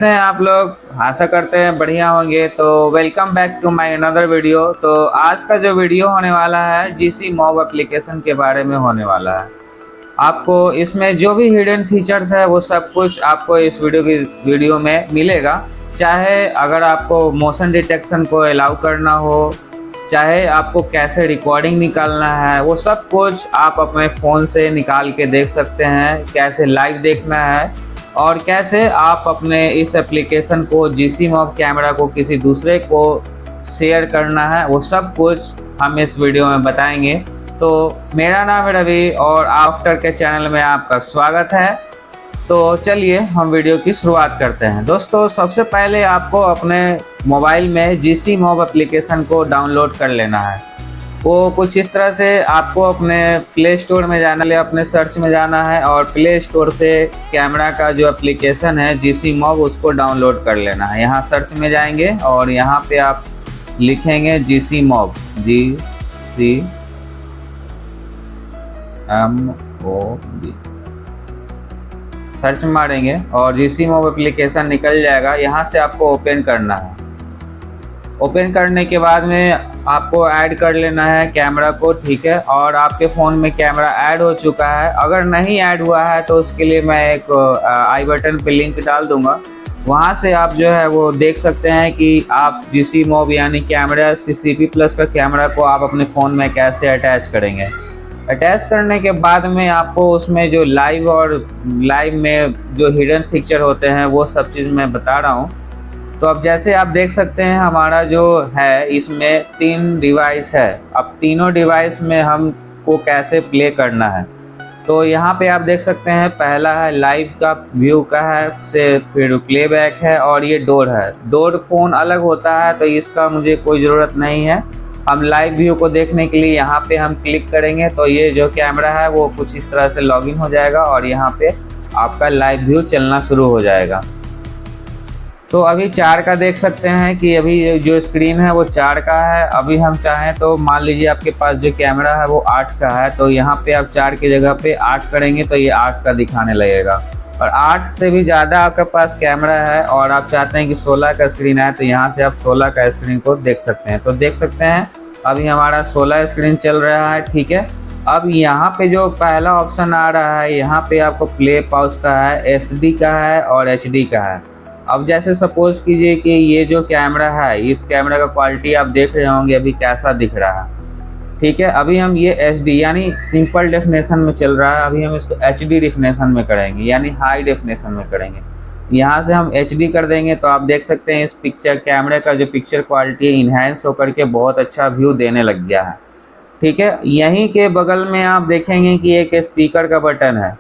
हैं आप लोग। आशा करते हैं बढ़िया होंगे। तो welcome back to my another video. तो आज का जो वीडियो होने वाला है जीसी मॉब एप्लीकेशन के बारे में होने वाला है। आपको इसमें जो भी हिडन फीचर्स है वो सब कुछ आपको इस वीडियो में मिलेगा। चाहे अगर आपको मोशन डिटेक्शन को अलाउ करना हो, चाहे आपको कैसे रिकॉर्डिंग निकालना है, वो सब कुछ आप अपने फ़ोन से निकाल के देख सकते हैं। कैसे लाइव देखना है और कैसे आप अपने इस एप्लीकेशन को जीसी मॉब कैमरा को किसी दूसरे को शेयर करना है, वो सब कुछ हम इस वीडियो में बताएंगे। तो मेरा नाम है रवि और आफ्टर के चैनल में आपका स्वागत है। तो चलिए हम वीडियो की शुरुआत करते हैं। दोस्तों, सबसे पहले आपको अपने मोबाइल में जीसी मॉब एप्लीकेशन को डाउनलोड कर लेना है। वो कुछ इस तरह से आपको अपने प्ले स्टोर में जाना है, अपने सर्च में जाना है और प्ले स्टोर से कैमरा का जो एप्लीकेशन है जीसी मॉब उसको डाउनलोड कर लेना है। यहाँ सर्च में जाएंगे और यहाँ पे आप लिखेंगे जीसी मॉब, GCMOB। सर्च मारेंगे और जीसी मॉब एप्लीकेशन निकल जाएगा। यहाँ से आपको ओपन करना है। ओपन करने के बाद में आपको ऐड कर लेना है कैमरा को, ठीक है। और आपके फ़ोन में कैमरा ऐड हो चुका है। अगर नहीं ऐड हुआ है तो उसके लिए मैं एक आई बटन पे लिंक डाल दूंगा। वहाँ से आप जो है वो देख सकते हैं कि आप जीसी मॉब यानी कैमरा CCP+ का कैमरा को आप अपने फ़ोन में कैसे अटैच करेंगे। अटैच करने के बाद में आपको उसमें जो लाइव में जो हिडन पिक्चर होते हैं वो सब चीज़ मैं बता रहा हूँ। तो अब जैसे आप देख सकते हैं हमारा जो है इसमें 3 डिवाइस है। अब तीनों डिवाइस में हमको कैसे प्ले करना है, तो यहाँ पे आप देख सकते हैं पहला है लाइव का व्यू का है, फिर प्लेबैक है और ये डोर है। डोर फ़ोन अलग होता है तो इसका मुझे कोई ज़रूरत नहीं है। हम लाइव व्यू को देखने के लिए यहाँ पे हम क्लिक करेंगे तो ये जो कैमरा है वो कुछ इस तरह से लॉगिन हो जाएगा और यहाँ पे आपका लाइव व्यू चलना शुरू हो जाएगा। तो अभी 4 का देख सकते हैं कि अभी जो स्क्रीन है वो 4 का है। अभी हम चाहें तो मान लीजिए आपके पास जो कैमरा है वो 8 का है, तो यहाँ पे आप 4 की जगह पे 8 करेंगे तो ये 8 का दिखाने लगेगा। और 8 से भी ज़्यादा आपके पास कैमरा है और आप चाहते हैं कि 16 का स्क्रीन है तो यहाँ से आप 16 का स्क्रीन को देख सकते हैं। तो देख सकते हैं अभी हमारा 16 स्क्रीन चल रहा है, ठीक है। अब यहाँ पे जो पहला ऑप्शन आ रहा है यहाँ पे आपको प्ले पॉज का है, SD का है और HD का है। अब जैसे सपोज कीजिए कि ये जो कैमरा है, इस कैमरा का क्वालिटी आप देख रहे होंगे अभी कैसा दिख रहा है, ठीक है। अभी हम ये HD यानी सिंपल डेफिनेशन में चल रहा है, अभी हम इसको HD डेफिनेशन में करेंगे यानी हाई डेफिनेशन में करेंगे। यहाँ से हम HD कर देंगे तो आप देख सकते हैं इस पिक्चर कैमरे का जो पिक्चर क्वालिटी इन्हेंस होकर के बहुत अच्छा व्यू देने लग गया है, ठीक है। यहीं के बगल में आप देखेंगे कि एक स्पीकर का बटन है।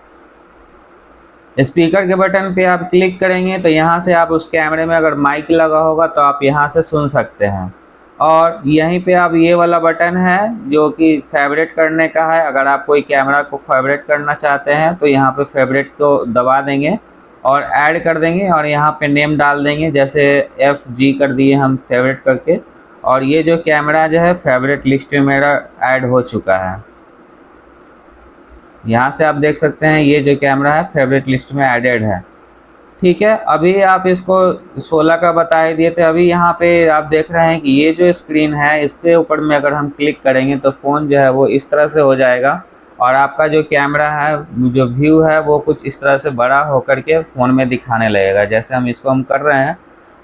स्पीकर के बटन पे आप क्लिक करेंगे तो यहाँ से आप उस कैमरे में अगर माइक लगा होगा तो आप यहाँ से सुन सकते हैं। और यहीं पे आप ये वाला बटन है जो कि फेवरेट करने का है। अगर आप कोई कैमरा को फेवरेट करना चाहते हैं तो यहाँ पे फेवरेट को दबा देंगे और ऐड कर देंगे और यहाँ पे नेम डाल देंगे, जैसे FG कर दिए हम फेवरेट करके। और ये जो कैमरा जो है फेवरेट लिस्ट में मेरा ऐड हो चुका है। यहाँ से आप देख सकते हैं ये जो कैमरा है फेवरेट लिस्ट में एडेड है, ठीक है। अभी आप इसको 16 का बता ही दिए थे। अभी यहाँ पे आप देख रहे हैं कि ये जो स्क्रीन है इसके ऊपर में अगर हम क्लिक करेंगे तो फ़ोन जो है वो इस तरह से हो जाएगा और आपका जो कैमरा है जो व्यू है वो कुछ इस तरह से बड़ा होकर के फ़ोन में दिखाने लगेगा। जैसे हम इसको हम कर रहे हैं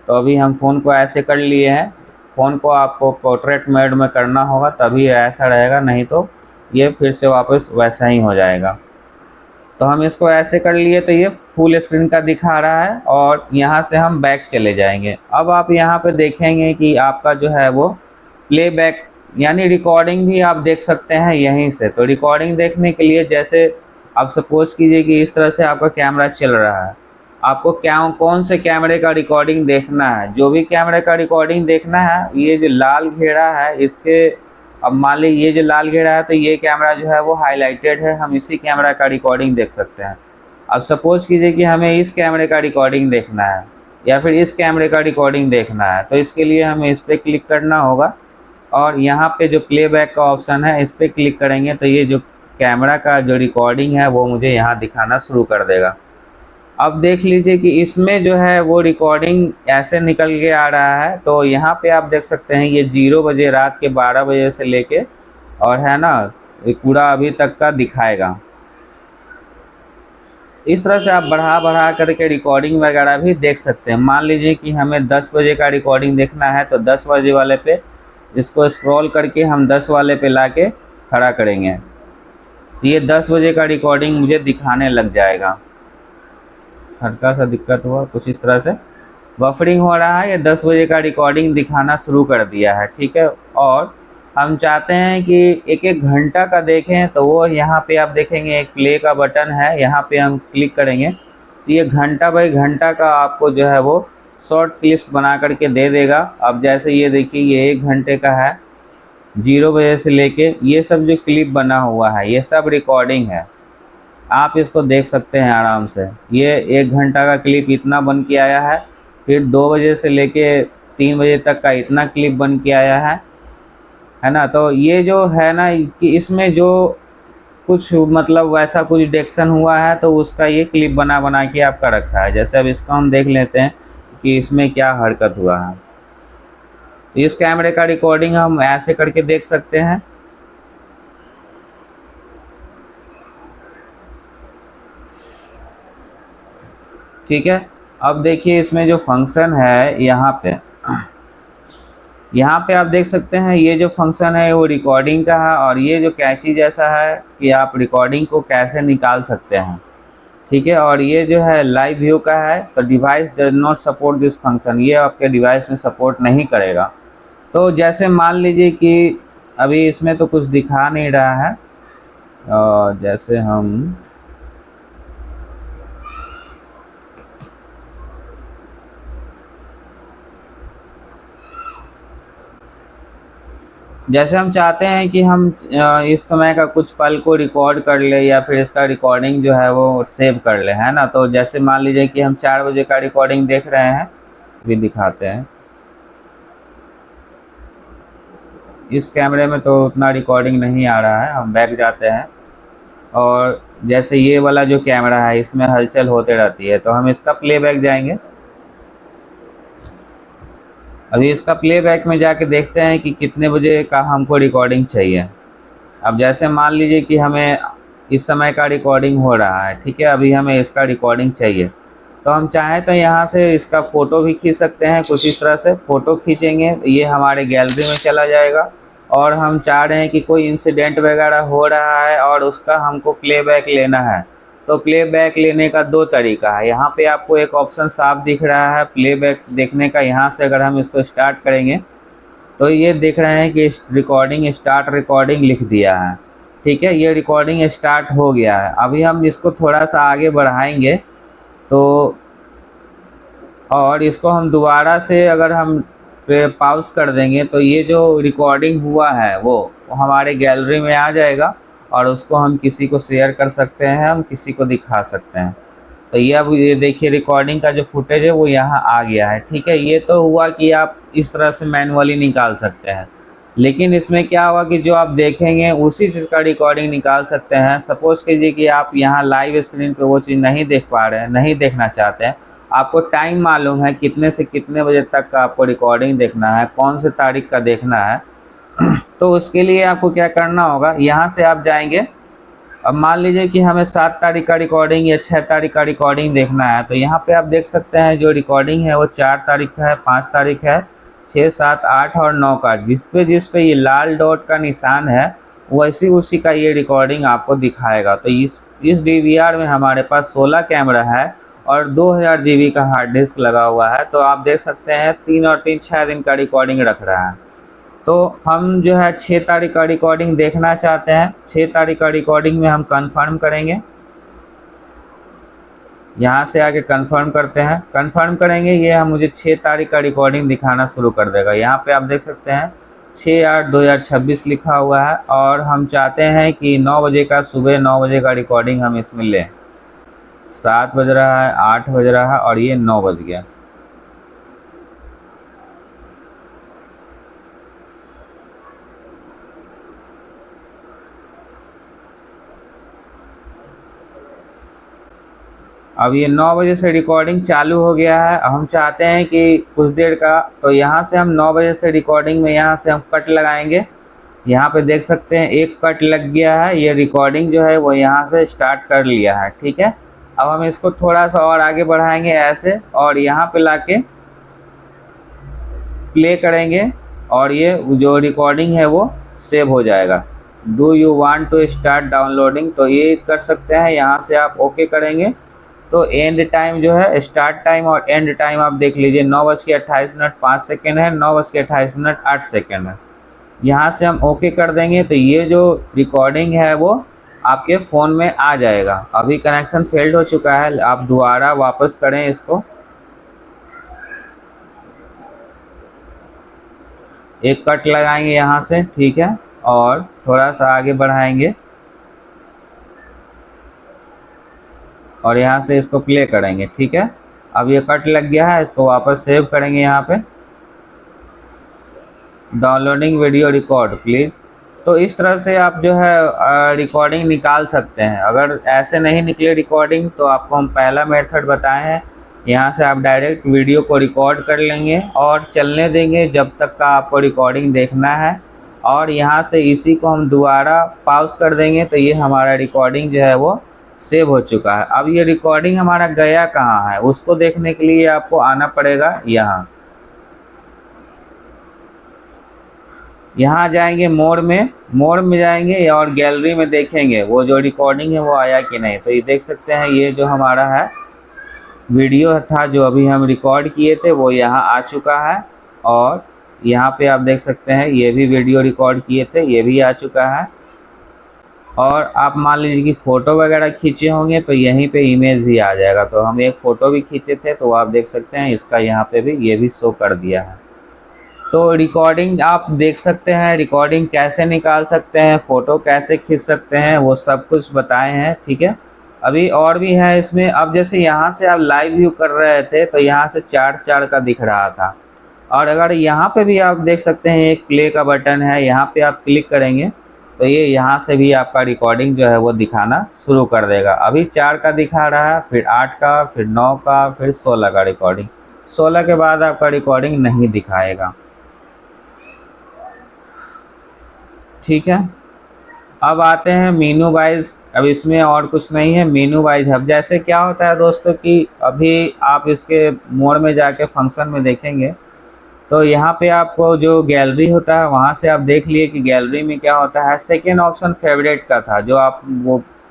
तो अभी हम फ़ोन को ऐसे कर लिए हैं। फ़ोन को आपको पोर्ट्रेट मोड में करना होगा तभी ऐसा रहेगा, नहीं तो ये फिर से वापस वैसा ही हो जाएगा। तो हम इसको ऐसे कर लिए तो ये फुल स्क्रीन का दिखा रहा है और यहाँ से हम बैक चले जाएंगे। अब आप यहाँ पे देखेंगे कि आपका जो है वो प्लेबैक यानी रिकॉर्डिंग भी आप देख सकते हैं यहीं से। तो रिकॉर्डिंग देखने के लिए जैसे आप सपोज कीजिए कि इस तरह से आपका कैमरा चल रहा है, आपको कौन से कैमरे का रिकॉर्डिंग देखना है। जो भी कैमरे का रिकॉर्डिंग देखना है, ये जो लाल घेरा है इसके, अब मान ली ये जो लाल घेरा है तो ये कैमरा जो है वो हाईलाइटेड है, हम इसी कैमरा का रिकॉर्डिंग देख सकते हैं। अब सपोज कीजिए कि हमें इस कैमरे का रिकॉर्डिंग देखना है या फिर इस कैमरे का रिकॉर्डिंग देखना है, तो इसके लिए हमें इस पर क्लिक करना होगा और यहाँ पे जो प्लेबैक का ऑप्शन है इस पर क्लिक करेंगे तो ये जो कैमरा का जो रिकॉर्डिंग है वो मुझे यहाँ दिखाना शुरू कर देगा। अब देख लीजिए कि इसमें जो है वो रिकॉर्डिंग ऐसे निकल के आ रहा है। तो यहाँ पे आप देख सकते हैं ये 0 बजे, रात के 12 बजे से लेके और है ना, ये पूरा अभी तक का दिखाएगा। इस तरह से आप बढ़ा बढ़ा करके रिकॉर्डिंग वगैरह भी देख सकते हैं। मान लीजिए कि हमें 10 बजे का रिकॉर्डिंग देखना है तो 10 बजे वाले पे इसको स्क्रॉल करके हम 10 वाले पे लाके खड़ा करेंगे, ये 10 बजे का रिकॉर्डिंग मुझे दिखाने लग जाएगा। हल्का सा दिक्कत हुआ कुछ इस तरह से, बफरिंग हो रहा है। ये 10 बजे का रिकॉर्डिंग दिखाना शुरू कर दिया है, ठीक है। और हम चाहते हैं कि एक एक घंटा का देखें तो वो यहाँ पे आप देखेंगे एक प्ले का बटन है, यहाँ पे हम क्लिक करेंगे तो ये घंटा बाई घंटा का आपको जो है वो शॉर्ट क्लिप्स बना करके दे देगा। अब जैसे ये देखिए ये 1 घंटे का है, 0 बजे से लेके ये सब जो क्लिप बना हुआ है ये सब रिकॉर्डिंग है। आप इसको देख सकते हैं आराम से। ये 1 घंटा का क्लिप इतना बन के आया है, फिर 2 बजे से लेके 3 बजे तक का इतना क्लिप बन के आया है ना। तो ये जो है ना कि इसमें जो कुछ मतलब वैसा कुछ डिटेक्शन हुआ है तो उसका ये क्लिप बना बना के आपका रखा है। जैसे अब इसको हम देख लेते हैं कि इसमें क्या हरकत हुआ है। तो इस कैमरे का रिकॉर्डिंग हम ऐसे करके देख सकते हैं। ठीक है, अब देखिए इसमें जो फंक्शन है यहाँ पे आप देख सकते हैं ये जो फंक्शन है वो रिकॉर्डिंग का है, और ये जो कैची जैसा है कि आप रिकॉर्डिंग को कैसे निकाल सकते हैं, ठीक है। और ये जो है लाइव व्यू का है, तो device does not support this function, ये आपके डिवाइस में सपोर्ट नहीं करेगा। तो जैसे मान लीजिए कि अभी इसमें तो कुछ दिखा नहीं रहा है, और जैसे हम चाहते हैं कि हम इस समय का कुछ पल को रिकॉर्ड कर ले या फिर इसका रिकॉर्डिंग जो है वो सेव कर ले, है ना। तो जैसे मान लीजिए कि हम 4 बजे का रिकॉर्डिंग देख रहे हैं, भी दिखाते हैं। इस कैमरे में तो उतना रिकॉर्डिंग नहीं आ रहा है, हम बैक जाते हैं। और जैसे ये वाला जो कैमरा है इसमें हलचल होते रहती है, तो हम इसका प्लेबैक जाएंगे। अभी इसका प्लेबैक में जाके देखते हैं कि कितने बजे का हमको रिकॉर्डिंग चाहिए। अब जैसे मान लीजिए कि हमें इस समय का रिकॉर्डिंग हो रहा है, ठीक है, अभी हमें इसका रिकॉर्डिंग चाहिए। तो हम चाहें तो यहाँ से इसका फ़ोटो भी खींच सकते हैं। कुछ इस तरह से फ़ोटो खींचेंगे तो ये हमारे गैलरी में चला जाएगा। और हम चाह रहे हैं कि कोई इंसिडेंट वगैरह हो रहा है और उसका हमको प्लेबैक लेना है, तो प्लेबैक लेने का 2 तरीका है। यहाँ पे आपको एक ऑप्शन साफ दिख रहा है प्लेबैक देखने का। यहाँ से अगर हम इसको स्टार्ट करेंगे तो ये देख रहे हैं कि रिकॉर्डिंग स्टार्ट रिकॉर्डिंग लिख दिया है, ठीक है। ये रिकॉर्डिंग स्टार्ट हो गया है। अभी हम इसको थोड़ा सा आगे बढ़ाएंगे तो, और इसको हम दोबारा से अगर हम पॉज कर देंगे तो ये जो रिकॉर्डिंग हुआ है वो हमारे गैलरी में आ जाएगा, और उसको हम किसी को शेयर कर सकते हैं, हम किसी को दिखा सकते हैं। तो ये अब ये देखिए रिकॉर्डिंग का जो फुटेज है वो यहाँ आ गया है, ठीक है। ये तो हुआ कि आप इस तरह से मैनुअली निकाल सकते हैं, लेकिन इसमें क्या हुआ कि जो आप देखेंगे उसी चीज़ का रिकॉर्डिंग निकाल सकते हैं। सपोज़ कीजिए कि आप यहाँ लाइव स्क्रीन पे वो चीज़ नहीं देख पा रहे हैं, नहीं देखना चाहते हैं, आपको टाइम मालूम है कितने से कितने बजे तक का आपको रिकॉर्डिंग देखना है, कौन से तारीख का देखना है तो उसके लिए आपको क्या करना होगा, यहाँ से आप जाएंगे। अब मान लीजिए कि हमें 7 तारीख का रिकॉर्डिंग या 6 तारीख का रिकॉर्डिंग देखना है, तो यहाँ पे आप देख सकते हैं जो रिकॉर्डिंग है वो 4 तारीख का है, 5 तारीख है, 6, 7, 8 और 9 का। जिस पे ये लाल डॉट का निशान है वैसी उसी का ये रिकॉर्डिंग आपको दिखाएगा। तो इस DVR में हमारे पास 16 कैमरा है और 2000 GB का हार्ड डिस्क लगा हुआ है। तो आप देख सकते हैं 3 और 3 6 दिन का रिकॉर्डिंग रख रहा है। तो हम जो है 6 तारीख का रिकॉर्डिंग देखना चाहते हैं। 6 तारीख का रिकॉर्डिंग में हम कंफर्म करेंगे, यहाँ से आके कंफर्म करते हैं। कंफर्म करेंगे, ये हम मुझे 6 तारीख का रिकॉर्डिंग दिखाना शुरू कर देगा। यहाँ पे आप देख सकते हैं 6/8/2026 लिखा हुआ है, और हम चाहते हैं कि 9 बजे का, सुबह 9 बजे का रिकॉर्डिंग हम इसमें लें। 7 बज रहा है, 8 बज रहा है और ये 9 बज गया। अब ये 9 बजे से रिकॉर्डिंग चालू हो गया है। अब हम चाहते हैं कि कुछ देर का, तो यहाँ से हम 9 बजे से रिकॉर्डिंग में यहाँ से हम कट लगाएंगे। यहाँ पे देख सकते हैं एक कट लग गया है। ये रिकॉर्डिंग जो है वो यहाँ से स्टार्ट कर लिया है, ठीक है। अब हम इसको थोड़ा सा और आगे बढ़ाएंगे ऐसे, और यहाँ पे लाके प्ले करेंगे और ये जो रिकॉर्डिंग है वो सेव हो जाएगा। Do you want to start downloading, तो ये कर सकते हैं। यहाँ से आप ओके करेंगे तो एंड टाइम जो है, स्टार्ट टाइम और एंड टाइम आप देख लीजिए, 9:28 है, 9:28 है। यहाँ से हम ओके कर देंगे तो ये जो रिकॉर्डिंग है वो आपके फ़ोन में आ जाएगा। अभी कनेक्शन फेल्ड हो चुका है, आप दोबारा वापस करें इसको, एक कट लगाएंगे यहाँ से, ठीक है, और थोड़ा सा आगे बढ़ाएंगे और यहाँ से इसको प्ले करेंगे, ठीक है। अब ये कट लग गया है, इसको वापस सेव करेंगे। यहाँ पे डाउनलोडिंग वीडियो रिकॉर्ड प्लीज़। तो इस तरह से आप जो है रिकॉर्डिंग निकाल सकते हैं। अगर ऐसे नहीं निकले रिकॉर्डिंग तो आपको हम पहला मेथड बताए हैं, यहाँ से आप डायरेक्ट वीडियो को रिकॉर्ड कर लेंगे और चलने देंगे जब तक का आपको रिकॉर्डिंग देखना है, और यहाँ से इसी को हम दोबारा पॉज कर देंगे तो ये हमारा रिकॉर्डिंग जो है वो सेव हो चुका है। अब ये रिकॉर्डिंग हमारा गया कहाँ है उसको देखने के लिए आपको आना पड़ेगा यहाँ जाएंगे मोड में जाएंगे और गैलरी में देखेंगे वो जो रिकॉर्डिंग है वो आया कि नहीं। तो ये देख सकते हैं ये जो हमारा है वीडियो था जो अभी हम रिकॉर्ड किए थे वो यहाँ आ चुका है, और यहाँ पे आप देख सकते हैं ये भी वीडियो रिकॉर्ड किए थे, ये भी आ चुका है। और आप मान लीजिए कि फ़ोटो वगैरह खींचे होंगे तो यहीं पे इमेज भी आ जाएगा। तो हम एक फ़ोटो भी खींचे थे तो आप देख सकते हैं इसका यहाँ पे भी ये भी शो कर दिया है। तो रिकॉर्डिंग आप देख सकते हैं, रिकॉर्डिंग कैसे निकाल सकते हैं, फ़ोटो कैसे खींच सकते हैं, वो सब कुछ बताए हैं, ठीक है। अभी और भी है इसमें। अब जैसे यहाँ से आप लाइव व्यू कर रहे थे तो यहाँ से 4 का दिख रहा था, और अगर यहाँ पे भी आप देख सकते हैं एक प्ले का बटन है, यहाँ पे आप क्लिक करेंगे तो ये यहाँ से भी आपका रिकॉर्डिंग जो है वो दिखाना शुरू कर देगा। अभी 4 का दिखा रहा है, फिर 8 का, फिर 9 का, फिर 16 का रिकॉर्डिंग। 16 के बाद आपका रिकॉर्डिंग नहीं दिखाएगा, ठीक है। अब आते हैं मेनू वाइज। अब इसमें और कुछ नहीं है, मेनू वाइज। अब जैसे क्या होता है दोस्तों कि अभी आप इसके मोड में जाके फंक्शन में देखेंगे तो यहाँ पे आपको जो गैलरी होता है वहाँ से आप देख लिए कि गैलरी में क्या होता है। सेकेंड ऑप्शन फेवरेट का था, जो आप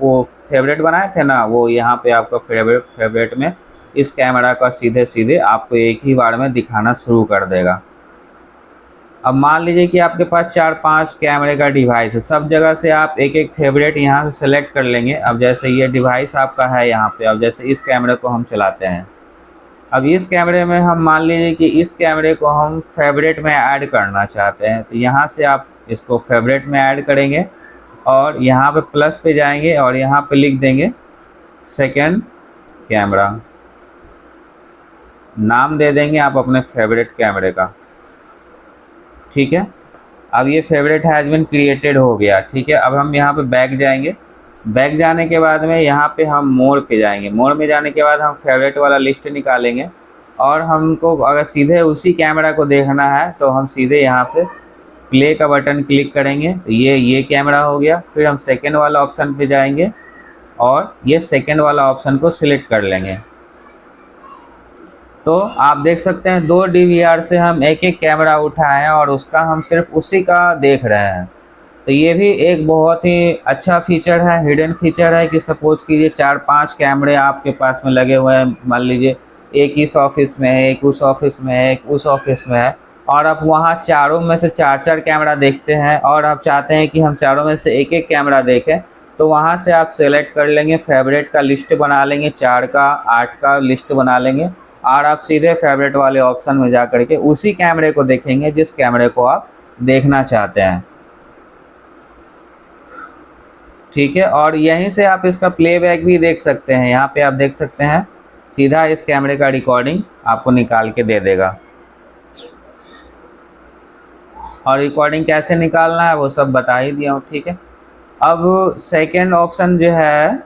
वो फेवरेट बनाए थे ना, वो यहाँ पे आपका फेवरेट में इस कैमरा का सीधे सीधे आपको एक ही बार में दिखाना शुरू कर देगा। अब मान लीजिए कि आपके पास 4-5 कैमरे का डिवाइस है, सब जगह से आप एक एक फेवरेट यहाँ से सेलेक्ट कर लेंगे। अब जैसे ये डिवाइस आपका है यहाँ पे, अब जैसे इस कैमरे को हम चलाते हैं, अब इस कैमरे में हम मान लीजिए कि इस कैमरे को हम फेवरेट में ऐड करना चाहते हैं, तो यहाँ से आप इसको फेवरेट में ऐड करेंगे और यहाँ पे प्लस पे जाएंगे और यहाँ पे लिख देंगे सेकंड कैमरा, नाम दे देंगे आप अपने फेवरेट कैमरे का, ठीक है। अब ये फेवरेट हैज़ बीन क्रिएटेड हो गया, ठीक है। अब हम यहाँ पे बैक जाएंगे, बैक जाने के बाद में यहाँ पे हम मोड पे जाएंगे। मोड में जाने के बाद हम फेवरेट वाला लिस्ट निकालेंगे, और हमको अगर सीधे उसी कैमरा को देखना है तो हम सीधे यहाँ से प्ले का बटन क्लिक करेंगे तो ये कैमरा हो गया। फिर हम सेकंड वाला ऑप्शन पे जाएंगे और ये सेकंड वाला ऑप्शन को सिलेक्ट कर लेंगे। तो आप देख सकते हैं 2 DVR से हम एक एक कैमरा उठाए हैं और उसका हम सिर्फ उसी का देख रहे हैं। तो ये भी एक बहुत ही अच्छा फीचर है, हिडन फीचर है कि सपोज़ कीजिए 4-5 कैमरे आपके पास में लगे हुए हैं, मान लीजिए एक इस ऑफिस में है, एक उस ऑफिस में है, एक उस ऑफिस में है, और आप वहाँ चारों में से 4-4 कैमरा देखते हैं और आप चाहते हैं कि हम चारों में से एक एक कैमरा देखें, तो वहाँ से आप सेलेक्ट कर लेंगे, फेवरेट का लिस्ट बना लेंगे, 4 का 8 का लिस्ट बना लेंगे और आप सीधे फेवरेट वाले ऑप्शन में जा करके उसी कैमरे को देखेंगे जिस कैमरे को आप देखना चाहते हैं, ठीक है। और यहीं से आप इसका प्लेबैक भी देख सकते हैं। यहाँ पे आप देख सकते हैं सीधा इस कैमरे का रिकॉर्डिंग आपको निकाल के दे देगा, और रिकॉर्डिंग कैसे निकालना है वो सब बता ही दिया हूँ, ठीक है। अब सेकंड ऑप्शन जो है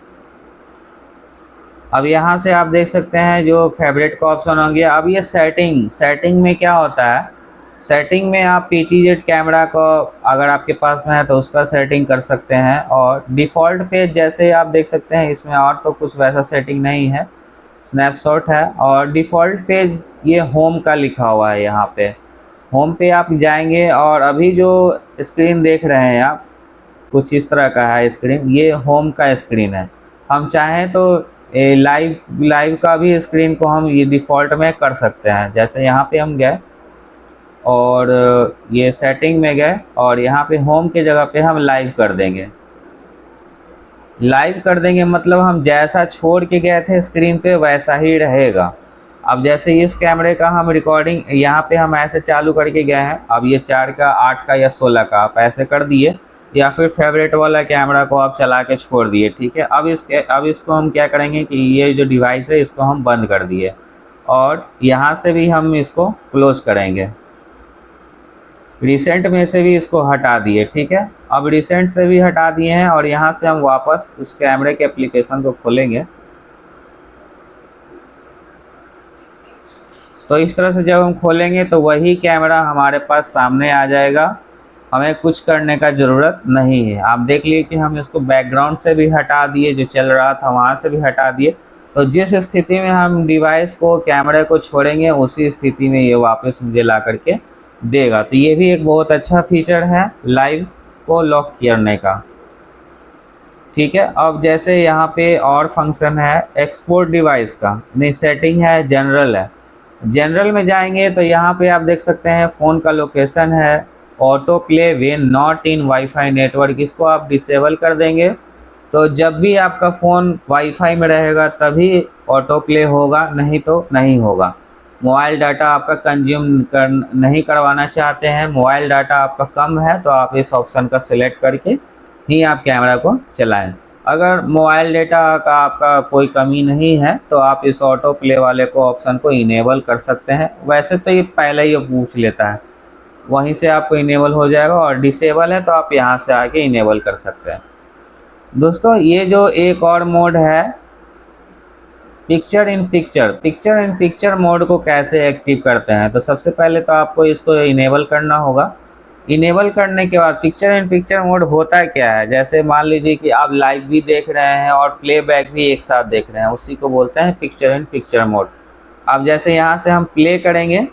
अब यहाँ से आप देख सकते हैं जो फेवरेट का ऑप्शन हो गया। अब ये सेटिंग में क्या होता है, सेटिंग में आप PTZ कैमरा को अगर आपके पास में है तो उसका सेटिंग कर सकते हैं। और डिफ़ॉल्ट पेज जैसे आप देख सकते हैं इसमें और तो कुछ वैसा सेटिंग नहीं है, स्नैपशॉट है। और डिफ़ॉल्ट पेज ये होम का लिखा हुआ है, यहाँ पे होम पे आप जाएंगे और अभी जो स्क्रीन देख रहे हैं आप, कुछ इस तरह का है स्क्रीन, ये होम का स्क्रीन है। हम चाहें तो लाइव का भी स्क्रीन को हम ये डिफ़ॉल्ट में कर सकते हैं। जैसे यहाँ पे हम गए और ये सेटिंग में गए और यहाँ पे होम के जगह पे हम लाइव कर देंगे। लाइव कर देंगे मतलब हम जैसा छोड़ के गए थे स्क्रीन पे वैसा ही रहेगा। अब जैसे इस कैमरे का हम रिकॉर्डिंग यहाँ पे हम ऐसे चालू करके गए हैं, अब ये 4 का 8 का या 16 का आप ऐसे कर दिए, या फिर फेवरेट वाला कैमरा को आप चला के छोड़ दिए, ठीक है। अब इसको हम क्या करेंगे कि ये जो डिवाइस है इसको हम बंद कर दिए और यहाँ से भी हम इसको क्लोज करेंगे। रिसेंट में से भी इसको हटा दिए, ठीक है। अब रिसेंट से भी हटा दिए हैं और यहाँ से हम वापस उस कैमरे के एप्लीकेशन को खोलेंगे। तो इस तरह से जब हम खोलेंगे तो वही कैमरा हमारे पास सामने आ जाएगा, हमें कुछ करने का ज़रूरत नहीं है। आप देख लिए कि हम इसको बैकग्राउंड से भी हटा दिए, जो चल रहा था वहाँ से भी हटा दिए। तो जिस स्थिति में हम डिवाइस को कैमरे को छोड़ेंगे उसी स्थिति में ये वापस मुझे ला करके देगा। तो ये भी एक बहुत अच्छा फीचर है लाइव को लॉक करने का, ठीक है। अब जैसे यहाँ पे और फंक्शन है एक्सपोर्ट डिवाइस का, नहीं सेटिंग है जनरल है। जनरल में जाएंगे तो यहाँ पे आप देख सकते हैं फ़ोन का लोकेशन है, auto play when not in wifi network, इसको आप डिसेबल कर देंगे तो जब भी आपका फ़ोन वाईफाई में रहेगा तभी ऑटो प्ले होगा, नहीं तो नहीं होगा। मोबाइल डाटा आपका कंज्यूम नहीं करवाना चाहते हैं, मोबाइल डाटा आपका कम है, तो आप इस ऑप्शन का सिलेक्ट करके ही आप कैमरा को चलाएं। अगर मोबाइल डेटा का आपका कोई कमी नहीं है तो आप इस ऑटो प्ले वाले को ऑप्शन को इनेबल कर सकते हैं। वैसे तो ये पहले ही पूछ लेता है, वहीं से आपको इनेबल हो जाएगा, और डिसेबल है तो आप यहाँ से आके इनेबल कर सकते हैं। दोस्तों ये जो एक और मोड है पिक्चर इन पिक्चर मोड को कैसे एक्टिव करते हैं, तो सबसे पहले तो आपको इसको इनेबल करना होगा। इनेबल करने के बाद पिक्चर इन पिक्चर मोड होता क्या है, जैसे मान लीजिए कि आप लाइव भी देख रहे हैं और प्लेबैक भी एक साथ देख रहे हैं, उसी को बोलते हैं पिक्चर इन पिक्चर मोड। अब जैसे यहाँ से हम प्ले करेंगे,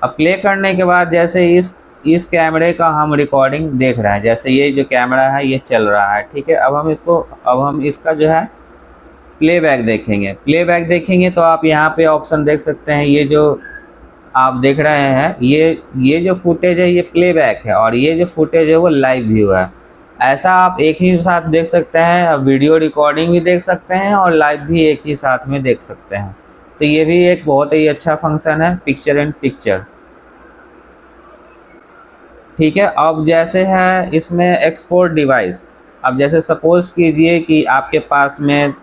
अब प्ले करने के बाद जैसे इस कैमरे का हम रिकॉर्डिंग देख रहे हैं, जैसे ये जो कैमरा है ये चल रहा है, ठीक है। अब हम इसका जो है प्लेबैक देखेंगे तो आप यहाँ पे ऑप्शन देख सकते हैं, ये जो आप देख रहे हैं ये जो फुटेज है ये प्लेबैक है और ये जो फुटेज है वो लाइव व्यू है। ऐसा आप एक ही साथ देख सकते हैं, वीडियो रिकॉर्डिंग भी देख सकते हैं और लाइव भी एक ही साथ में देख सकते हैं। तो ये भी एक बहुत ही अच्छा फंक्शन है पिक्चर इन पिक्चर, ठीक है। अब जैसे है इसमें एक्सपोर्ट डिवाइस, अब जैसे सपोज कीजिए कि आपके पास में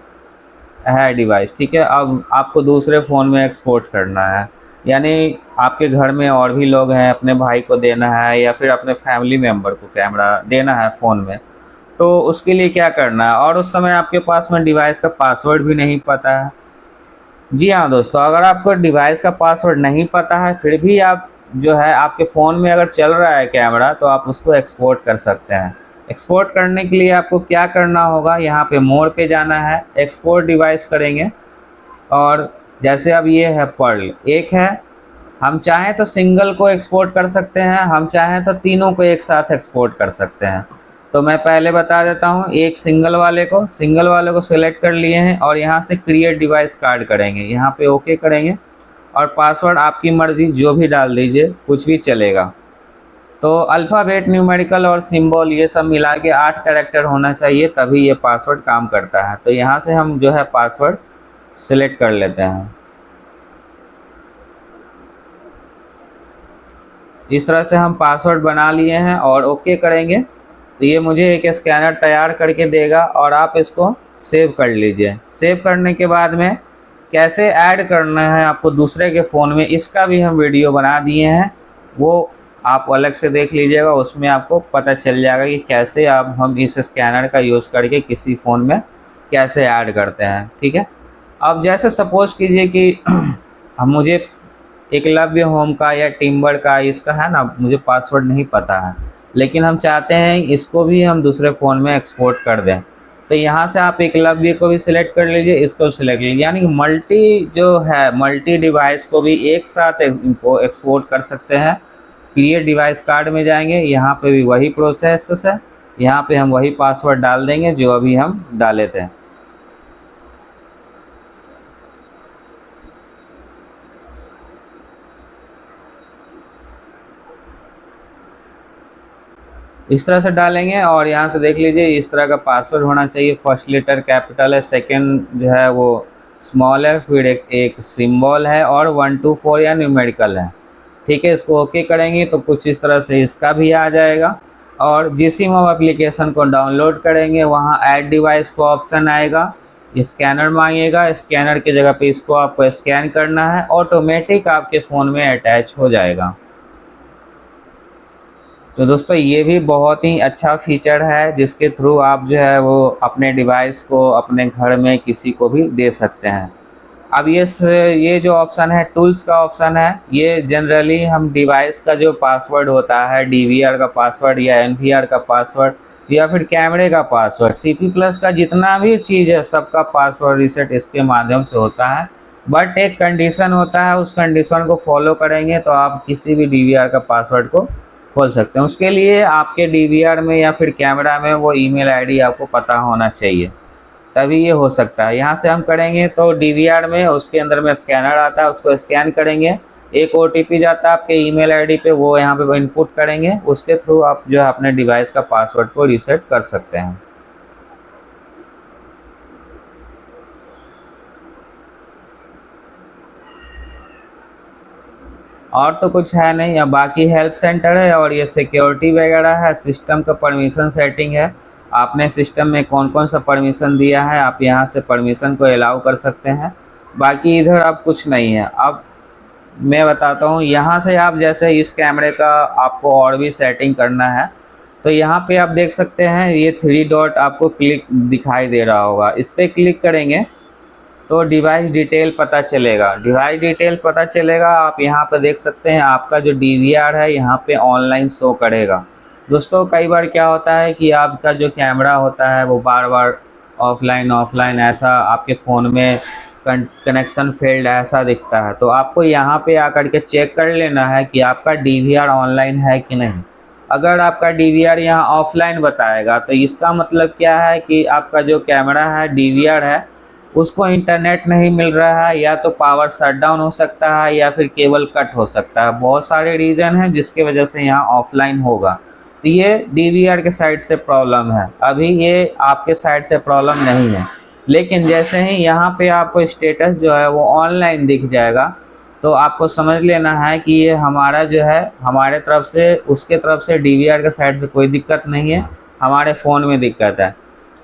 है डिवाइस, ठीक है। अब आपको दूसरे फ़ोन में एक्सपोर्ट करना है, यानी आपके घर में और भी लोग हैं, अपने भाई को देना है या फिर अपने फैमिली मेम्बर को कैमरा देना है फ़ोन में, तो उसके लिए क्या करना है। और उस समय आपके पास में डिवाइस का पासवर्ड भी नहीं पता है। जी हाँ दोस्तों, अगर आपको डिवाइस का पासवर्ड नहीं पता है फिर भी आप जो है आपके फ़ोन में अगर चल रहा है कैमरा तो आप उसको एक्सपोर्ट कर सकते हैं। एक्सपोर्ट करने के लिए आपको क्या करना होगा, यहाँ पे मोर पे जाना है, एक्सपोर्ट डिवाइस करेंगे और जैसे अब ये है पर्ल एक है, हम चाहें तो सिंगल को एक्सपोर्ट कर सकते हैं, हम चाहें तो तीनों को एक साथ एक्सपोर्ट कर सकते हैं। तो मैं पहले बता देता हूँ, एक सिंगल वाले को सिलेक्ट कर लिए हैं और यहाँ से क्रिएट डिवाइस कार्ड करेंगे, यहाँ पे ओके करेंगे और पासवर्ड आपकी मर्ज़ी जो भी डाल दीजिए, कुछ भी चलेगा। तो अल्फ़ाबेट, न्यूमेरिकल और सिंबल ये सब मिला के 8 कैरेक्टर होना चाहिए, तभी ये पासवर्ड काम करता है। तो यहाँ से हम जो है पासवर्ड सिलेक्ट कर लेते हैं। इस तरह से हम पासवर्ड बना लिए हैं और ओके करेंगे तो ये मुझे एक स्कैनर तैयार करके देगा और आप इसको सेव कर लीजिए। सेव करने के बाद में कैसे ऐड करना है आपको दूसरे के फ़ोन में, इसका भी हम वीडियो बना दिए हैं, वो आप अलग से देख लीजिएगा, उसमें आपको पता चल जाएगा कि कैसे आप हम इस स्कैनर का यूज़ करके किसी फ़ोन में कैसे ऐड करते हैं, ठीक है। अब जैसे सपोज कीजिए कि अब मुझे एकलव्य होम का या टिम्बर का इसका है ना, मुझे पासवर्ड नहीं पता है, लेकिन हम चाहते हैं इसको भी हम दूसरे फ़ोन में एक्सपोर्ट कर दें। तो यहाँ से आप एकलव्य को भी सिलेक्ट कर लीजिए, इसको भी सिलेक्ट लीजिए, यानी मल्टी जो है मल्टी डिवाइस को भी एक साथ एक्सपोर्ट कर सकते हैं। क्रिएट डिवाइस कार्ड में जाएंगे, यहाँ पे भी वही प्रोसेस है, यहाँ पे हम वही पासवर्ड डाल देंगे जो अभी हम डाले थे। इस तरह से डालेंगे और यहाँ से देख लीजिए इस तरह का पासवर्ड होना चाहिए। फर्स्ट लेटर कैपिटल है, सेकंड जो है वो स्मॉल है, फिर एक सिंबल है और 1 2 4 या न्यूमेरिकल है। ठीक है, इसको ओके करेंगे तो कुछ इस तरह से इसका भी आ जाएगा। और GCMOB एप्लीकेशन को डाउनलोड करेंगे, वहाँ ऐड डिवाइस को ऑप्शन आएगा, स्कैनर मांगेगा, स्कैनर की जगह पे इसको आपको स्कैन करना है, ऑटोमेटिक आपके फ़ोन में अटैच हो जाएगा। तो दोस्तों ये भी बहुत ही अच्छा फीचर है जिसके थ्रू आप जो है वो अपने डिवाइस को अपने घर में किसी को भी दे सकते हैं। अब ये जो ऑप्शन है टूल्स का ऑप्शन है, ये जनरली हम डिवाइस का जो पासवर्ड होता है DVR का पासवर्ड या NVR का पासवर्ड या फिर कैमरे का पासवर्ड, CP+ का जितना भी चीज़ है सबका पासवर्ड रीसेट इसके माध्यम से होता है। बट एक कंडीशन होता है, उस कंडीशन को फॉलो करेंगे तो आप किसी भी DVR का पासवर्ड को खोल सकते हैं। उसके लिए आपके DVR में या फिर कैमरा में वो ईमेल आईडी आपको पता होना चाहिए, तभी ये हो सकता है। यहाँ से हम करेंगे तो DVR में उसके अंदर में स्कैनर आता है, उसको स्कैन करेंगे, एक OTP जाता है आपके ईमेल आईडी पे, वो यहाँ पे इनपुट करेंगे, उसके थ्रू आप जो है अपने डिवाइस का पासवर्ड को रीसेट कर सकते हैं। और तो कुछ है नहीं, अब बाकी हेल्प सेंटर है और ये सिक्योरिटी वगैरह है, सिस्टम का परमिशन सेटिंग है, आपने सिस्टम में कौन कौन सा परमिशन दिया है आप यहाँ से परमिशन को अलाउ कर सकते हैं। बाकी इधर अब कुछ नहीं है। अब मैं बताता हूँ, यहाँ से आप जैसे इस कैमरे का आपको और भी सेटिंग करना है तो यहाँ पे आप देख सकते हैं ये 3 डॉट आपको क्लिक दिखाई दे रहा होगा, इस पर क्लिक करेंगे तो डिवाइस डिटेल पता चलेगा। डिवाइस डिटेल पता चलेगा, आप यहाँ पर देख सकते हैं आपका जो DVR है यहाँ पे ऑनलाइन शो करेगा। दोस्तों कई बार क्या होता है कि आपका जो कैमरा होता है वो बार बार ऑफलाइन ऐसा आपके फ़ोन में कनेक्शन फेल्ड ऐसा दिखता है, तो आपको यहाँ पे आकर के चेक कर लेना है कि आपका DVR ऑनलाइन है कि नहीं। अगर आपका DVR यहाँ ऑफलाइन बताएगा तो इसका मतलब क्या है कि आपका जो कैमरा है DVR है उसको इंटरनेट नहीं मिल रहा है, या तो पावर शटडाउन हो सकता है या फिर केबल कट हो सकता है। बहुत सारे रीज़न हैं जिसकी वजह से यहाँ ऑफलाइन होगा। तो ये DVR के साइड से प्रॉब्लम है, अभी ये आपके साइड से प्रॉब्लम नहीं है। लेकिन जैसे ही यहाँ पे आपको स्टेटस जो है वो ऑनलाइन दिख जाएगा तो आपको समझ लेना है कि ये हमारा जो है हमारे तरफ से उसके तरफ से DVR के साइड से कोई दिक्कत नहीं है, हमारे फ़ोन में दिक्कत है।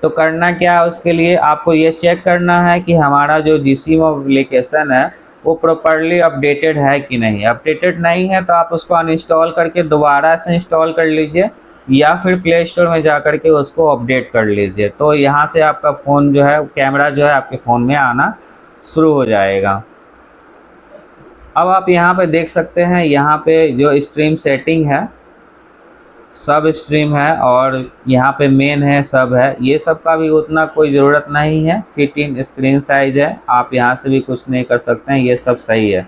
तो करना क्या है, उसके लिए आपको ये चेक करना है कि हमारा जो GCMOB एप्लीकेशन है वो प्रॉपरली अपडेटेड है कि नहीं। अपडेटेड नहीं है तो आप उसको अनइंस्टॉल करके दोबारा से इंस्टॉल कर लीजिए या फिर प्ले स्टोर में जा कर के उसको अपडेट कर लीजिए, तो यहाँ से आपका फ़ोन जो है कैमरा जो है आपके फ़ोन में आना शुरू हो जाएगा। अब आप यहाँ पे देख सकते हैं, यहाँ पे जो स्ट्रीम सेटिंग है सब स्ट्रीम है और यहाँ पे मेन है सब है, ये सब का भी उतना कोई ज़रूरत नहीं है। फिट इन स्क्रीन साइज है, आप यहाँ से भी कुछ नहीं कर सकते हैं, ये सब सही है।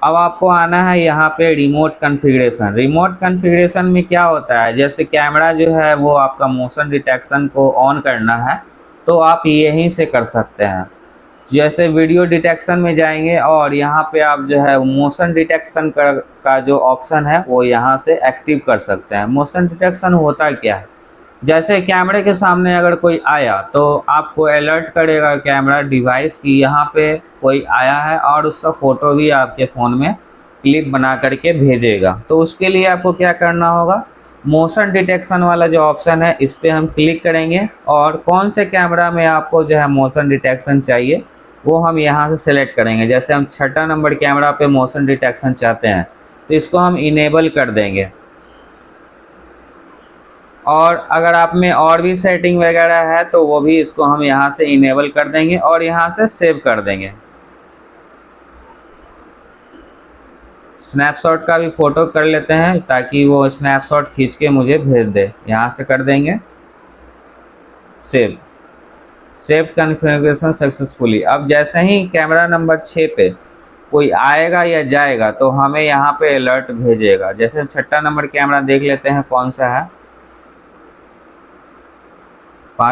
अब आपको आना है यहाँ पे रिमोट कॉन्फ़िगरेशन। रिमोट कॉन्फ़िगरेशन में क्या होता है, जैसे कैमरा जो है वो आपका मोशन डिटेक्शन को ऑन करना है तो आप यहीं से कर सकते हैं। जैसे वीडियो डिटेक्शन में जाएंगे और यहाँ पे आप जो है मोशन डिटेक्शन का जो ऑप्शन है वो यहाँ से एक्टिव कर सकते हैं। मोशन डिटेक्शन होता क्या है, जैसे कैमरे के सामने अगर कोई आया तो आपको अलर्ट करेगा कैमरा डिवाइस की यहाँ पे कोई आया है और उसका फ़ोटो भी आपके फ़ोन में क्लिप बना करके भेजेगा। तो उसके लिए आपको क्या करना होगा, मोशन डिटेक्शन वाला जो ऑप्शन है इस पर हम क्लिक करेंगे और कौन से कैमरा में आपको जो है मोशन डिटेक्शन चाहिए वो हम यहाँ से सेलेक्ट करेंगे। जैसे हम 6 नंबर कैमरा पे मोशन डिटेक्शन चाहते हैं तो इसको हम इनेबल कर देंगे। और अगर आप में और भी सेटिंग वगैरह है तो वो भी इसको हम यहाँ से इनेबल कर देंगे और यहाँ से सेव कर देंगे। स्नैपशॉट का भी फ़ोटो कर लेते हैं ताकि वो स्नैपशॉट खींच के मुझे भेज दे। यहाँ से कर देंगे सेव। Save configuration successfully. अब जैसे ही कैमरा नंबर 6 पे कोई आएगा या जाएगा तो हमें यहाँ पे अलर्ट भेजेगा। जैसे 6 नंबर कैमरा देख लेते हैं कौन सा है।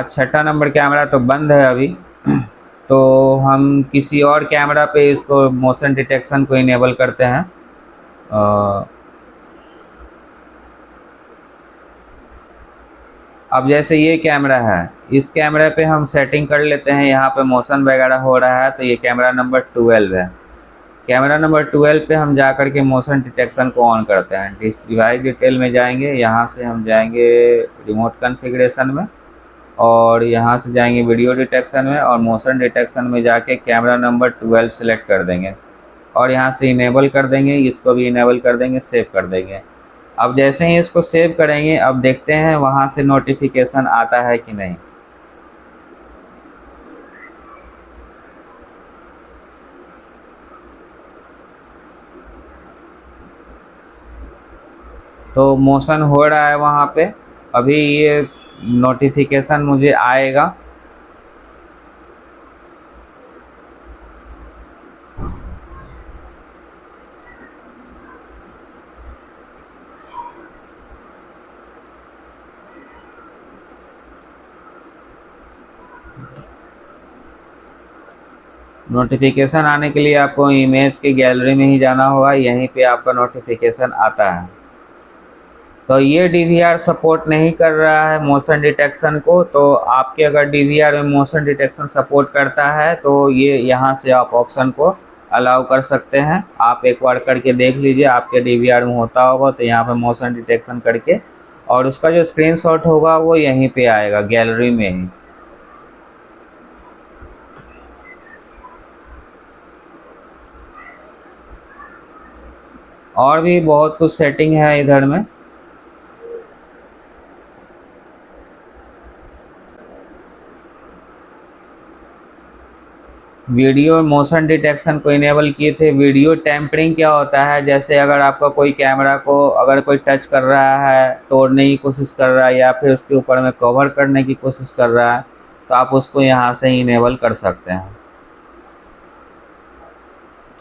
6 नंबर कैमरा तो बंद है अभी तो हम किसी और कैमरा पे इसको मोशन डिटेक्शन को इनेबल करते हैं। अब जैसे ये कैमरा है, इस कैमरे पे हम सेटिंग कर लेते हैं। यहाँ पे मोशन वगैरह हो रहा है तो ये कैमरा नंबर 12 है। कैमरा नंबर 12 पे हम जा कर के मोशन डिटेक्शन को ऑन करते हैं। डिवाइस डिटेल में जाएंगे, यहाँ से हम जाएंगे रिमोट कॉन्फ़िगरेशन में और यहाँ से जाएंगे वीडियो डिटेक्शन में और मोशन डिटेक्शन में जाके कैमरा नंबर 12 सेलेक्ट कर देंगे और यहाँ से इनेबल कर देंगे। इसको भी इनेबल कर देंगे, सेव कर देंगे। अब जैसे ही इसको सेव करेंगे, अब देखते हैं वहाँ से नोटिफिकेशन आता है कि नहीं। तो मोशन हो रहा है वहाँ पे, अभी ये नोटिफिकेशन मुझे आएगा। नोटिफिकेशन आने के लिए आपको इमेज की गैलरी में ही जाना होगा, यहीं पे आपका नोटिफिकेशन आता है। तो ये DVR सपोर्ट नहीं कर रहा है मोशन डिटेक्शन को, तो आपके अगर DVR में मोशन डिटेक्शन सपोर्ट करता है तो ये यहाँ से आप ऑप्शन को अलाउ कर सकते हैं। आप एक बार करके देख लीजिए, आपके DVR में होता होगा तो यहाँ पे मोशन डिटेक्शन करके और उसका जो स्क्रीनशॉट होगा वो यहीं पे आएगा गैलरी में ही। और भी बहुत कुछ सेटिंग है इधर में। वीडियो मोशन डिटेक्शन को इनेबल किए थे। वीडियो टैंपरिंग क्या होता है, जैसे अगर आपका कोई कैमरा को अगर कोई टच कर रहा है, तोड़ने की कोशिश कर रहा है या फिर उसके ऊपर में कवर करने की कोशिश कर रहा है तो आप उसको यहाँ से ही इनेबल कर सकते हैं।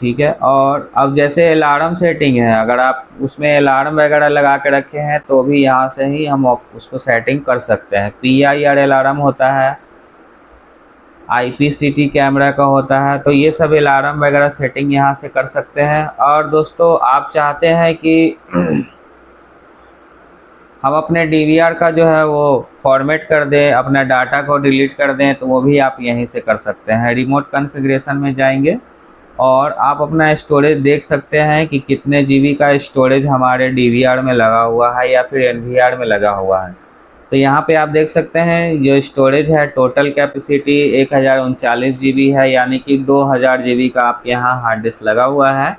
ठीक है। और अब जैसे अलार्म सेटिंग है, अगर आप उसमें अलार्म वगैरह लगा के रखे हैं तो भी यहाँ से ही हम उसको सेटिंग कर सकते हैं। PIR अलार्म होता है, IPCT कैमरा का होता है, तो ये सब अलार्म वगैरह सेटिंग यहाँ से कर सकते हैं। और दोस्तों आप चाहते हैं कि हम अपने DVR का जो है वो फॉर्मेट कर दें, अपना डाटा को डिलीट कर दें, तो वो भी आप यहीं से कर सकते हैं। रिमोट कॉन्फ़िगरेशन में जाएंगे और आप अपना स्टोरेज देख सकते हैं कि कितने GB का स्टोरेज हमारे DVR में लगा हुआ है या फिर NVR में लगा हुआ है। तो यहाँ पे आप देख सकते हैं जो स्टोरेज है, टोटल कैपेसिटी 1039 GB है, यानी कि 2000 GB का आपके यहाँ हार्ड डिस्क लगा हुआ है।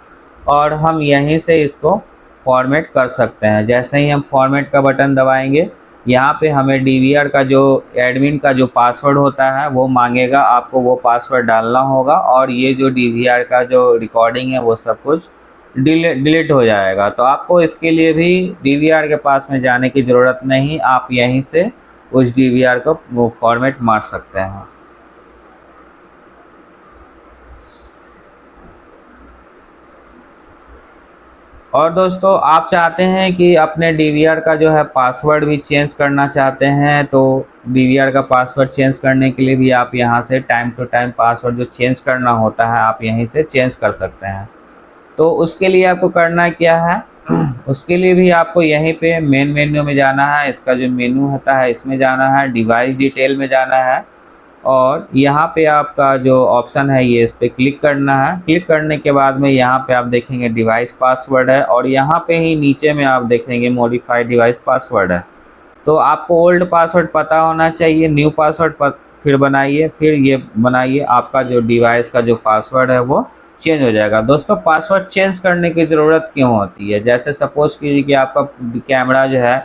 और हम यहीं से इसको फॉर्मेट कर सकते हैं। जैसे ही हम फॉर्मेट का बटन दबाएंगे, यहाँ पे हमें DVR का जो एडमिन का जो पासवर्ड होता है वो मांगेगा, आपको वो पासवर्ड डालना होगा और ये जो DVR का जो रिकॉर्डिंग है वो सब कुछ डिलीट हो जाएगा। तो आपको इसके लिए भी DVR के पास में जाने की ज़रूरत नहीं, आप यहीं से उस DVR को वो फॉर्मेट मार सकते हैं। और दोस्तों आप चाहते हैं कि अपने DVR का जो है पासवर्ड भी चेंज करना चाहते हैं, तो DVR का पासवर्ड चेंज करने के लिए भी आप यहाँ से टाइम टू टाइम पासवर्ड जो चेंज करना होता है आप यहीं से चेंज कर सकते हैं। तो उसके लिए आपको करना क्या है, उसके लिए भी आपको यहीं पे मेन मेन्यू में जाना है। इसका जो मेन्यू होता है इसमें जाना है, डिवाइस डिटेल में जाना है और यहाँ पे आपका जो ऑप्शन है ये इस पर क्लिक करना है। क्लिक करने के बाद में यहाँ पे आप देखेंगे डिवाइस पासवर्ड है और यहाँ पे ही नीचे में आप देखेंगे मॉडिफाइड डिवाइस पासवर्ड है। तो आपको ओल्ड पासवर्ड पता होना चाहिए, न्यू पासवर्ड फिर बनाइए, फिर ये बनाइए, आपका जो डिवाइस का जो पासवर्ड है वो चेंज हो जाएगा। दोस्तों पासवर्ड चेंज करने की ज़रूरत क्यों होती है, जैसे सपोज़ कीजिए कि आपका कैमरा जो है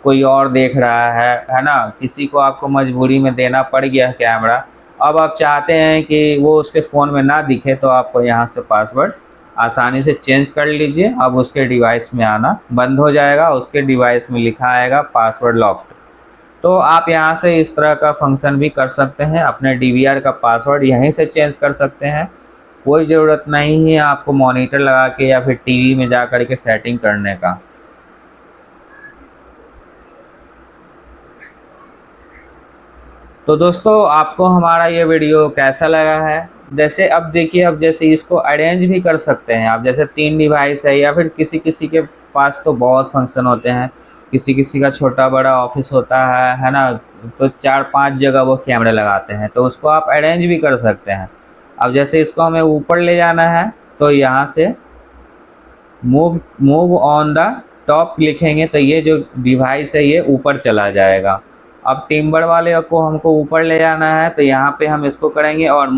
कोई और देख रहा है ना, किसी को आपको मजबूरी में देना पड़ गया कैमरा, अब आप चाहते हैं कि वो उसके फ़ोन में ना दिखे, तो आपको यहाँ से पासवर्ड आसानी से चेंज कर लीजिए। अब उसके डिवाइस में आना बंद हो जाएगा, उसके डिवाइस में लिखा आएगा पासवर्ड लॉक्ड। तो आप यहाँ से इस तरह का फंक्शन भी कर सकते हैं, अपने डीवीआर का पासवर्ड यहीं से चेंज कर सकते हैं। कोई ज़रूरत नहीं है आपको मॉनिटर लगा के या फिर टीवी में जा कर के सेटिंग करने का। तो दोस्तों आपको हमारा ये वीडियो कैसा लगा है? जैसे अब देखिए, अब जैसे इसको अरेंज भी कर सकते हैं आप, जैसे 3 डिवाइस है या फिर किसी किसी के पास तो बहुत फंक्शन होते हैं, किसी किसी का छोटा बड़ा ऑफिस होता है ना, तो 4-5 जगह वो कैमरे लगाते हैं, तो उसको आप अरेंज भी कर सकते हैं। अब जैसे इसको हमें ऊपर ले जाना है, तो यहाँ से मूव ऑन द टॉप लिखेंगे तो ये जो डिवाइस है ये ऊपर चला जाएगा। अब टिम्बर वाले को हमको ऊपर ले जाना है, तो यहाँ पे हम इसको करेंगे और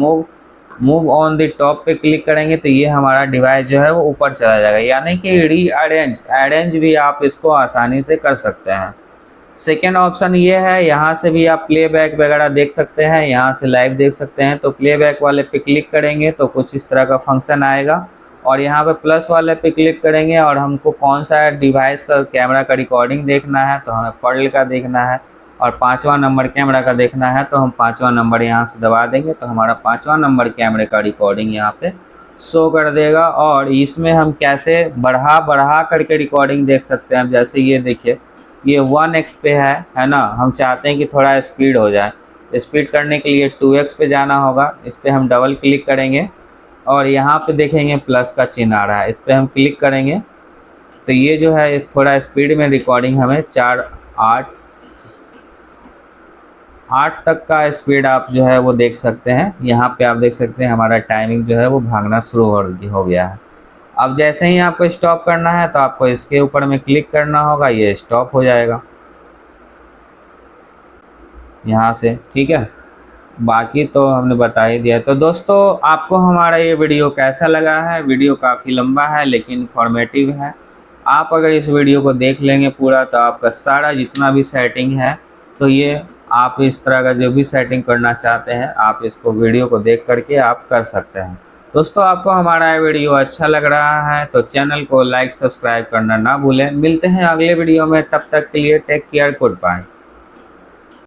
मूव ऑन द टॉप पे क्लिक करेंगे तो ये हमारा डिवाइस जो है वो ऊपर चला जाएगा। यानी कि अरेंज भी आप इसको आसानी से कर सकते हैं। सेकेंड ऑप्शन ये है, यहाँ से भी आप प्लेबैक वगैरह देख सकते हैं, यहाँ से लाइव देख सकते हैं। तो प्लेबैक वाले पे क्लिक करेंगे तो कुछ इस तरह का फंक्शन आएगा, और यहाँ पे प्लस वाले पे क्लिक करेंगे और हमको कौन सा डिवाइस का कैमरा का रिकॉर्डिंग देखना है, तो हमें पर्ल का देखना है, और 5वां नंबर कैमरा का देखना है, तो हम 5वां नंबर यहाँ से दबा देंगे तो हमारा 5वां नंबर कैमरे का रिकॉर्डिंग यहाँ पे शो कर देगा। और इसमें हम कैसे बढ़ा करके रिकॉर्डिंग देख सकते हैं। जैसे ये देखिए, ये 1x पे है ना, हम चाहते हैं कि थोड़ा स्पीड हो जाए। स्पीड करने के लिए 2x पे जाना होगा, इस पर हम डबल क्लिक करेंगे और यहाँ पे देखेंगे प्लस का चिन्ह आ रहा है, इस पर हम क्लिक करेंगे तो ये जो है इस थोड़ा स्पीड में रिकॉर्डिंग हमें 8 तक का स्पीड आप जो है वो देख सकते हैं। यहाँ पे आप देख सकते हैं हमारा टाइमिंग जो है वो भागना शुरू हो गया है। अब जैसे ही आपको स्टॉप करना है तो आपको इसके ऊपर में क्लिक करना होगा, ये स्टॉप हो जाएगा यहाँ से, ठीक है। बाकी तो हमने बता ही दिया। तो दोस्तों आपको हमारा ये वीडियो कैसा लगा है? वीडियो काफ़ी लंबा है लेकिन इन्फॉर्मेटिव है। आप अगर इस वीडियो को देख लेंगे पूरा तो आपका सारा जितना भी सेटिंग है, तो ये आप इस तरह का जो भी सेटिंग करना चाहते हैं आप इसको वीडियो को देख करके आप कर सकते हैं। दोस्तों आपको हमारा ये वीडियो अच्छा लग रहा है तो चैनल को लाइक सब्सक्राइब करना ना भूलें। मिलते हैं अगले वीडियो में, तब तक के लिए टेक केयर, गुड बाय।